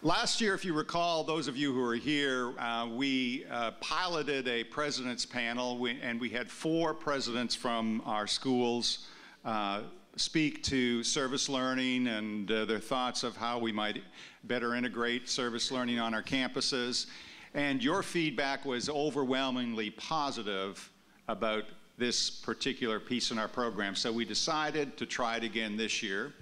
Last year, if you recall, those of you who are here, we piloted a president's panel, and we had 4 presidents from our schools speak to service learning and their thoughts of how we might better integrate service learning on our campuses. And your feedback was overwhelmingly positive about this particular piece in our program. So we decided to try it again this year.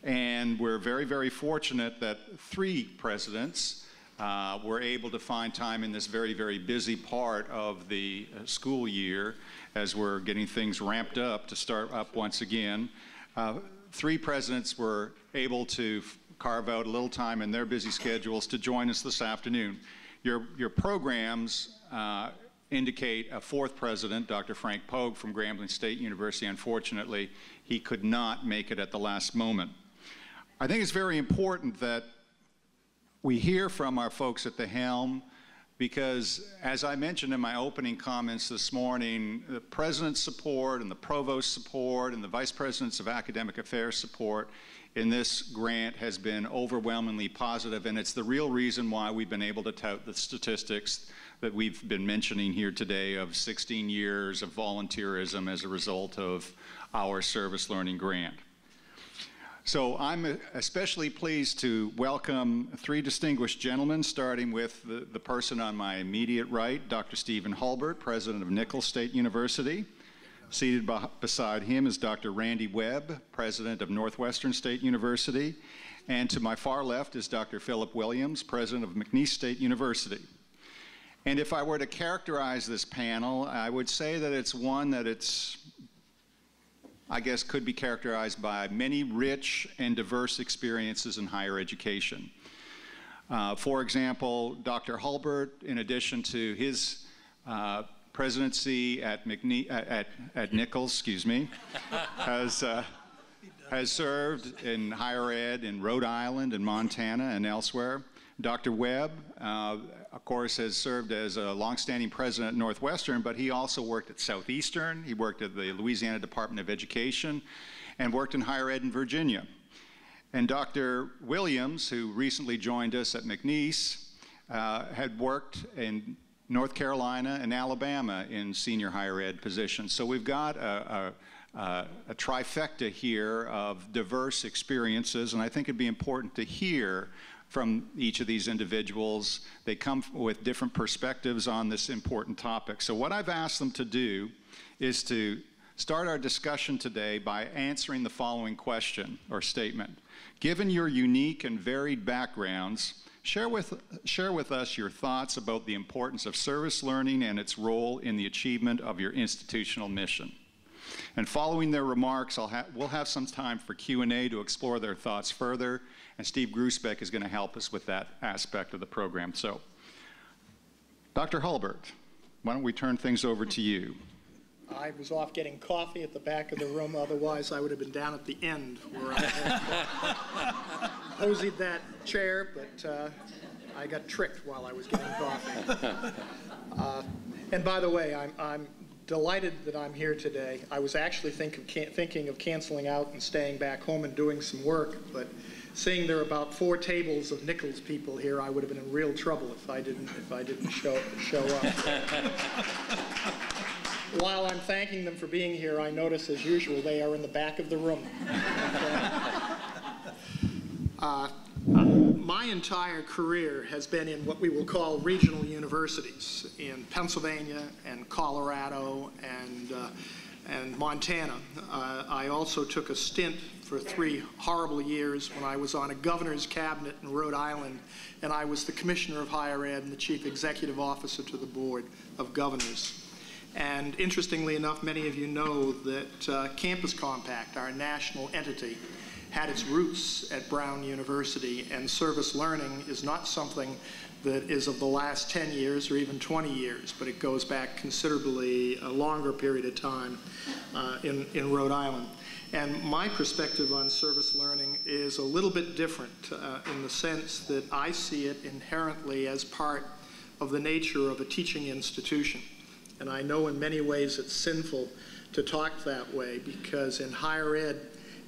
And we're very, very fortunate that 3 presidents were able to find time in this very, very busy part of the school year as we're getting things ramped up to start up once again. 3 presidents were able to carve out a little time in their busy schedules to join us this afternoon. Your programs indicate a 4th president, Dr. Frank Pogue from Grambling State University. Unfortunately, he could not make it at the last moment. I think it's very important that we hear from our folks at the helm because, as I mentioned in my opening comments this morning, the President's support and the Provost's support and the Vice Presidents of Academic Affairs support in this grant has been overwhelmingly positive, and it's the real reason why we've been able to tout the statistics that we've been mentioning here today of 16 years of volunteerism as a result of our service learning grant. So I'm especially pleased to welcome 3 distinguished gentlemen, starting with the person on my immediate right, Dr. Stephen Hulbert, President of Nichols State University. Seated beside him is Dr. Randy Webb, President of Northwestern State University. And to my far left is Dr. Philip Williams, President of McNeese State University. And if I were to characterize this panel, I would say that it's one that I guess could be characterized by many rich and diverse experiences in higher education. For example, Dr. Hulbert, in addition to his presidency at Nichols, has served in higher ed in Rhode Island and Montana and elsewhere. Dr. Webb, of course, has served as a longstanding president at Northwestern, but he also worked at Southeastern. He worked at the Louisiana Department of Education and worked in higher ed in Virginia. And Dr. Williams, who recently joined us at McNeese, had worked in North Carolina and Alabama in senior higher ed positions. So we've got a trifecta here of diverse experiences, and I think it'd be important to hear from each of these individuals. They come with different perspectives on this important topic. So what I've asked them to do is to start our discussion today by answering the following question or statement. Given your unique and varied backgrounds, share with us your thoughts about the importance of service learning and its role in the achievement of your institutional mission. And following their remarks, we'll have some time for Q&A to explore their thoughts further, and Steve Grusbeck is going to help us with that aspect of the program. So, Dr. Hulbert, why don't we turn things over to you? I was off getting coffee at the back of the room, otherwise I would have been down at the end where I had posied that chair, but I got tricked while I was getting coffee. And by the way, I'm delighted that I'm here today. I was actually thinking of canceling out and staying back home and doing some work, but seeing there are about 4 tables of Nichols people here, I would have been in real trouble if I didn't show up. While I'm thanking them for being here, I notice, as usual, they are in the back of the room. My entire career has been in what we will call regional universities in Pennsylvania and Colorado and Montana. I also took a stint for 3 horrible years when I was on a governor's cabinet in Rhode Island, and I was the commissioner of higher ed and the chief executive officer to the board of governors. And interestingly enough, many of you know that Campus Compact, our national entity, had its roots at Brown University, and service learning is not something that is of the last 10 years or even 20 years, but it goes back considerably a longer period of time in Rhode Island. And my perspective on service learning is a little bit different in the sense that I see it inherently as part of the nature of a teaching institution. And I know in many ways it's sinful to talk that way, because in higher ed,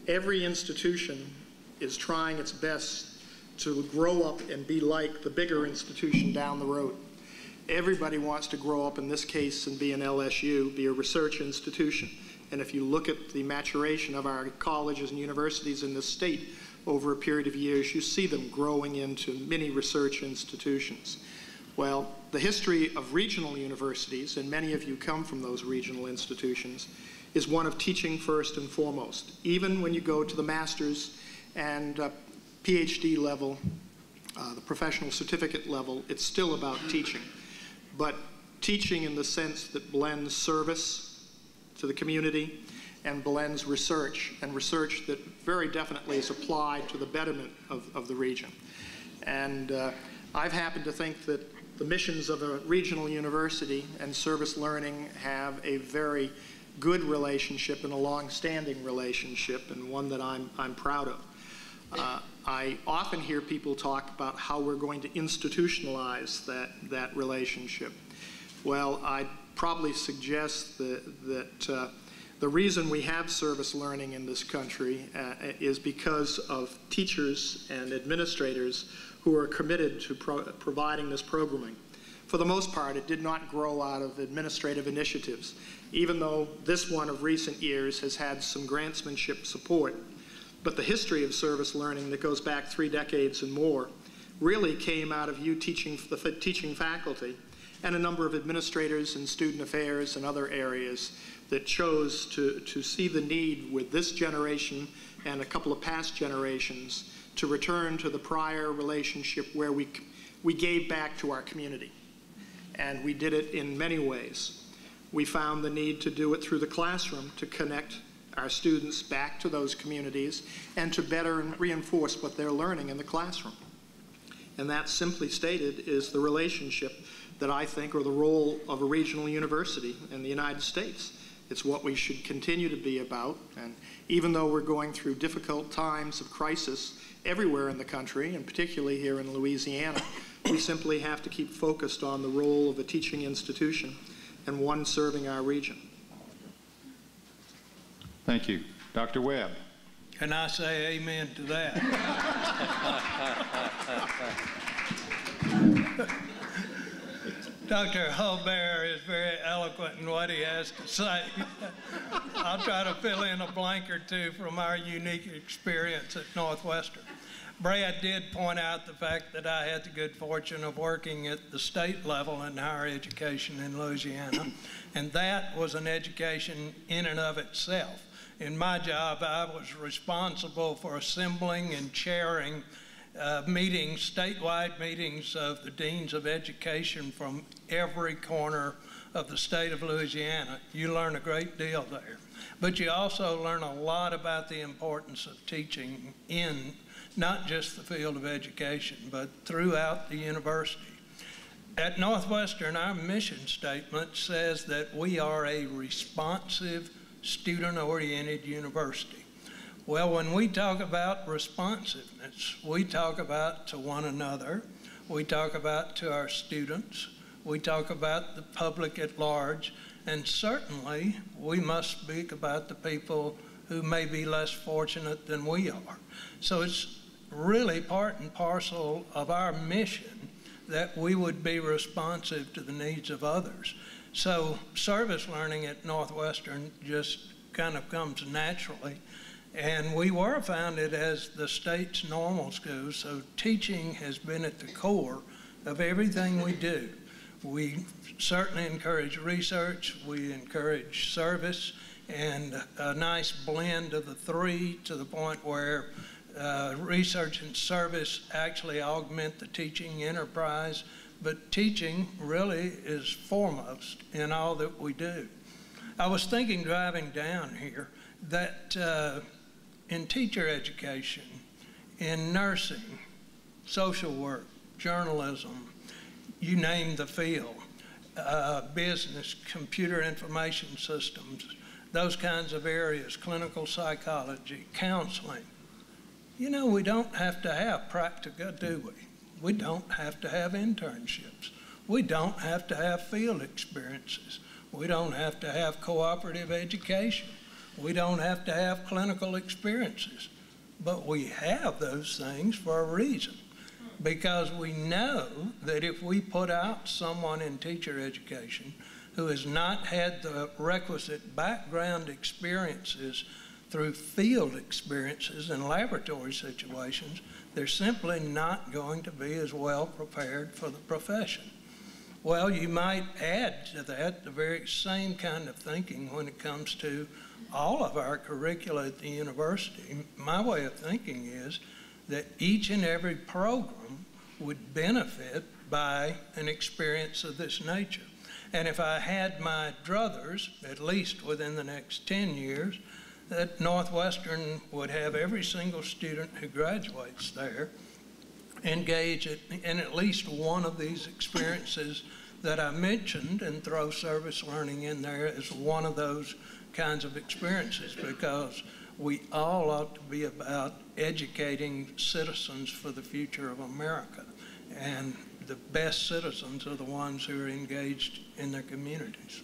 every institution is trying its best to grow up and be like the bigger institution down the road. Everybody wants to grow up, in this case, and be an LSU, be a research institution. And if you look at the maturation of our colleges and universities in this state over a period of years, you see them growing into mini research institutions. Well, the history of regional universities, and many of you come from those regional institutions, is one of teaching first and foremost. Even when you go to the master's and PhD level, the professional certificate level, it's still about teaching. But teaching in the sense that blends service to the community and blends research, and research that very definitely is applied to the betterment of the region. And I've happened to think that the missions of a regional university and service learning have a very good relationship and a long-standing relationship, and one that I'm proud of. I often hear people talk about how we're going to institutionalize that relationship. Well, I'd probably suggest that the reason we have service learning in this country is because of teachers and administrators who are committed to providing this programming. For the most part, it did not grow out of administrative initiatives, even though this one of recent years has had some grantsmanship support. But the history of service learning that goes back 3 decades and more really came out of you teaching, the teaching faculty, and a number of administrators in student affairs and other areas that chose to see the need with this generation and a couple of past generations to return to the prior relationship where we gave back to our community. And we did it in many ways. We found the need to do it through the classroom to connect our students back to those communities and to better reinforce what they're learning in the classroom. And that, simply stated, is the relationship that I think, or the role of a regional university in the United States. It's what we should continue to be about. And even though we're going through difficult times of crisis everywhere in the country, and particularly here in Louisiana, we simply have to keep focused on the role of a teaching institution and one serving our region. Thank you. Dr. Webb. Can I say amen to that? Dr. Hulbert is very eloquent in what he has to say. I'll try to fill in a blank or two from our unique experience at Northwestern. Brad did point out the fact that I had the good fortune of working at the state level in higher education in Louisiana, and that was an education in and of itself. In my job, I was responsible for assembling and chairing meetings, statewide meetings of the deans of education from every corner of the state of Louisiana. You learn a great deal there. But you also learn a lot about the importance of teaching in not just the field of education, but throughout the university. At Northwestern, our mission statement says that we are a responsive, student-oriented university. Well, when we talk about responsiveness, we talk about to one another, we talk about to our students, we talk about the public at large, and certainly we must speak about the people who may be less fortunate than we are. So it's really part and parcel of our mission that we would be responsive to the needs of others. So service learning at Northwestern just kind of comes naturally. And we were founded as the state's normal school, so teaching has been at the core of everything we do. We certainly encourage research, we encourage service, and a nice blend of the three, to the point where research and service actually augment the teaching enterprise, but teaching really is foremost in all that we do. I was thinking driving down here that in teacher education, in nursing, social work, journalism, you name the field, business, computer information systems, those kinds of areas, clinical psychology, counseling. You know, we don't have to have practica, do we? We don't have to have internships. We don't have to have field experiences. We don't have to have cooperative education. We don't have to have clinical experiences. But we have those things for a reason. because we know that if we put out someone in teacher education who has not had the requisite background experiences through field experiences and laboratory situations, they're simply not going to be as well prepared for the profession. Well, you might add to that the very same kind of thinking when it comes to all of our curricula at the university. My way of thinking is that each and every program would benefit by an experience of this nature. And if I had my druthers, at least within the next 10 years, that Northwestern would have every single student who graduates there engage in at least one of these experiences that I mentioned, and throw service learning in there as one of those kinds of experiences, because we all ought to be about educating citizens for the future of America. And the best citizens are the ones who are engaged in their communities.